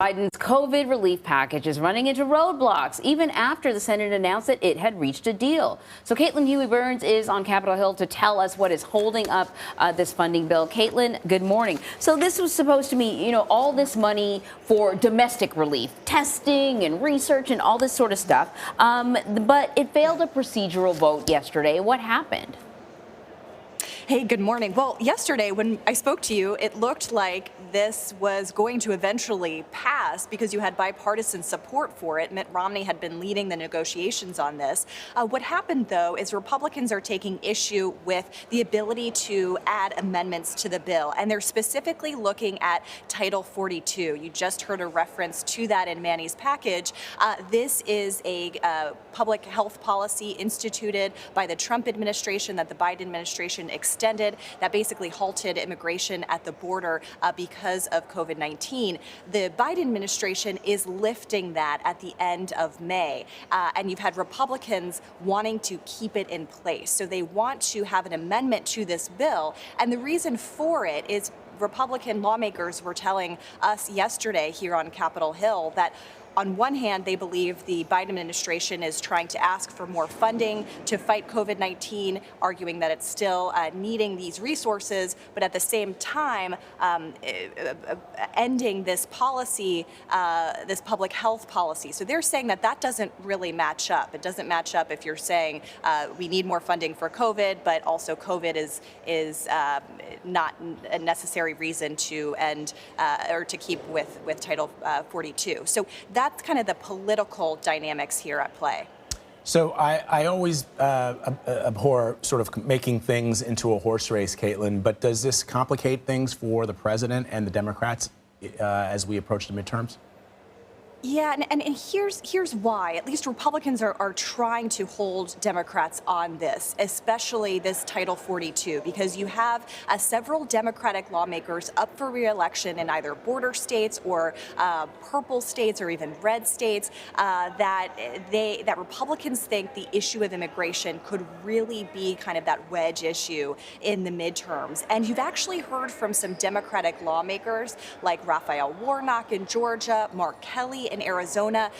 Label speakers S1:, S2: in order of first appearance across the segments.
S1: Biden's COVID relief package is running into roadblocks, even after the Senate announced that it had reached a deal. So Caitlin Huey-Burns is on Capitol Hill to tell us what is holding up this funding bill. Caitlin, good morning. So this was supposed to be, all this money for domestic relief, testing and research and all this sort of stuff. But it failed a procedural vote yesterday. What happened?
S2: Hey, good morning. Well, yesterday when I spoke to you, it looked like this was going to eventually pass because you had bipartisan support for it. Mitt Romney had been leading the negotiations on this. What happened, though, is Republicans are taking issue with the ability to add amendments to the bill, and they're specifically looking at Title 42. You just heard a reference to that in Manny's package. This is a public health policy instituted by the Trump administration that the Biden administration extended that basically halted immigration at the border because of COVID-19. The Biden administration is lifting that at the end of May, and you've had Republicans wanting to keep it in place. So they want to have an amendment to this bill, and the reason for it is Republican lawmakers were telling us yesterday here on Capitol Hill that on one hand, they believe the Biden administration is trying to ask for more funding to fight COVID-19, arguing that it's still needing these resources, but at the same time, ending this policy, this public health policy. So they're saying that that doesn't really match up. It doesn't match up if you're saying we need more funding for COVID, but also COVID is not a necessary reason to end or to keep with Title 42. So that's kind of the political dynamics here at play.
S3: So I always abhor sort of making things into a horse race, Caitlin, but does this complicate things for the president and the Democrats as we approach the midterms?
S2: Yeah, and here's why. At least Republicans are trying to hold Democrats on this, especially this Title 42, because you have several Democratic lawmakers up for re-election in either border states or purple states or even red states that Republicans think the issue of immigration could really be kind of that wedge issue in the midterms. And you've actually heard from some Democratic lawmakers like Raphael Warnock in Georgia, Mark Kelly in Arizona,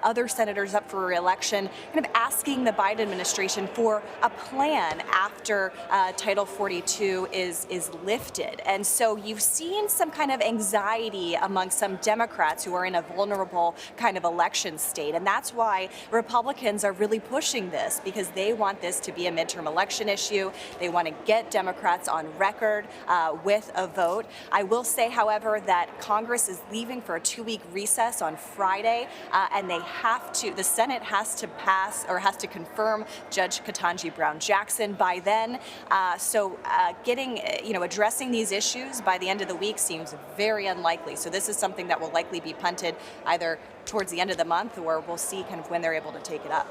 S2: other senators up for re-election, kind of asking the Biden administration for a plan after Title 42 is lifted. And so you've seen some kind of anxiety among some Democrats who are in a vulnerable kind of election state. And that's why Republicans are really pushing this, because they want this to be a midterm election issue. They want to get Democrats on record with a vote. I will say, however, that Congress is leaving for a 2-week recess on Friday, and the Senate has to pass or has to confirm Judge Ketanji Brown Jackson by then. So addressing these issues by the end of the week seems very unlikely. So this is something that will likely be punted either towards the end of the month, or we'll see kind of when they're able to take it up.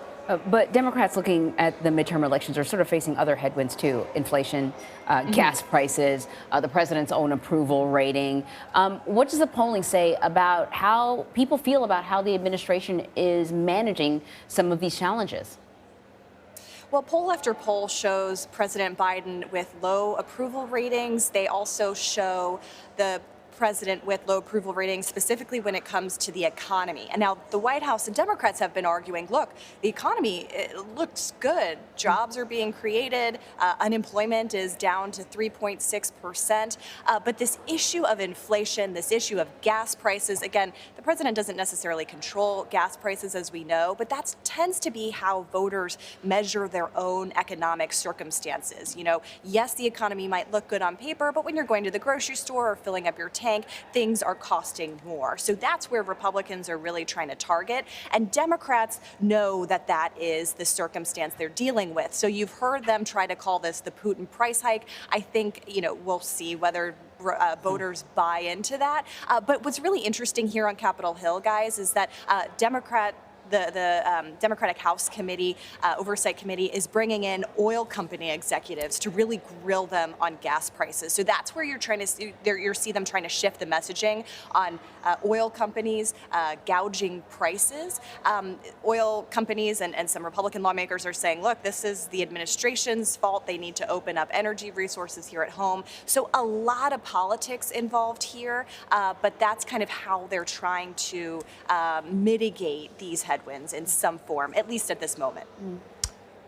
S1: But Democrats looking at the midterm elections are sort of facing other headwinds, too. Inflation, gas prices, the president's own approval rating. What does the polling say about how people feel about how the administration is managing some of these challenges?
S2: Well, poll after poll shows President Biden with low approval ratings. They also show the president with low approval ratings, specifically when it comes to the economy. And now the White House and Democrats have been arguing, look, the economy, it looks good. Jobs are being created. Unemployment is down to 3.6%. But this issue of inflation, this issue of gas prices, again, the president doesn't necessarily control gas prices, as we know, but that tends to be how voters measure their own economic circumstances. Yes, the economy might look good on paper, but when you're going to the grocery store or filling up your tank, things are costing more. So that's where Republicans are really trying to target. And Democrats know that that is the circumstance they're dealing with. So you've heard them try to call this the Putin price hike. I think, we'll see whether voters buy into that. But what's really interesting here on Capitol Hill, guys, is that Democrat the Democratic House Committee, Oversight Committee, is bringing in oil company executives to really grill them on gas prices. So that's where you're trying to see them trying to shift the messaging on oil companies gouging prices. Oil companies and some Republican lawmakers are saying, look, this is the administration's fault. They need to open up energy resources here at home. So a lot of politics involved here, but that's kind of how they're trying to mitigate these headwinds in some form, at least at this moment.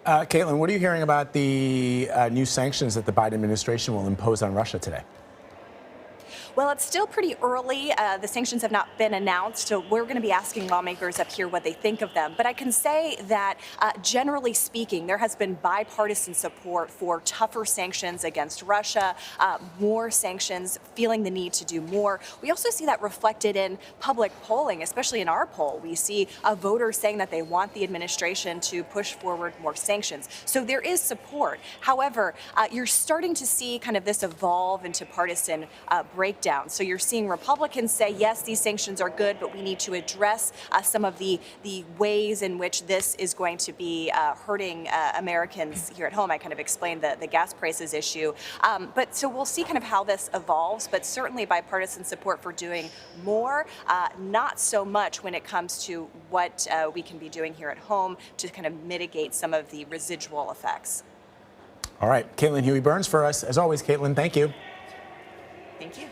S3: Caitlin, what are you hearing about the new sanctions that the Biden administration will impose on Russia today?
S2: Well, it's still pretty early. The sanctions have not been announced, so we're going to be asking lawmakers up here what they think of them. But I can say that, generally speaking, there has been bipartisan support for tougher sanctions against Russia, more sanctions, feeling the need to do more. We also see that reflected in public polling, especially in our poll. We see voters saying that they want the administration to push forward more sanctions. So there is support. However, you're starting to see kind of this evolve into partisan breakdown. So you're seeing Republicans say, yes, these sanctions are good, but we need to address some of the ways in which this is going to be hurting Americans here at home. I kind of explained the gas prices issue. But so we'll see kind of how this evolves, but certainly bipartisan support for doing more, not so much when it comes to what we can be doing here at home to kind of mitigate some of the residual effects.
S3: All right, Caitlin Huey-Burns for us. As always, Caitlin, thank you.
S2: Thank you.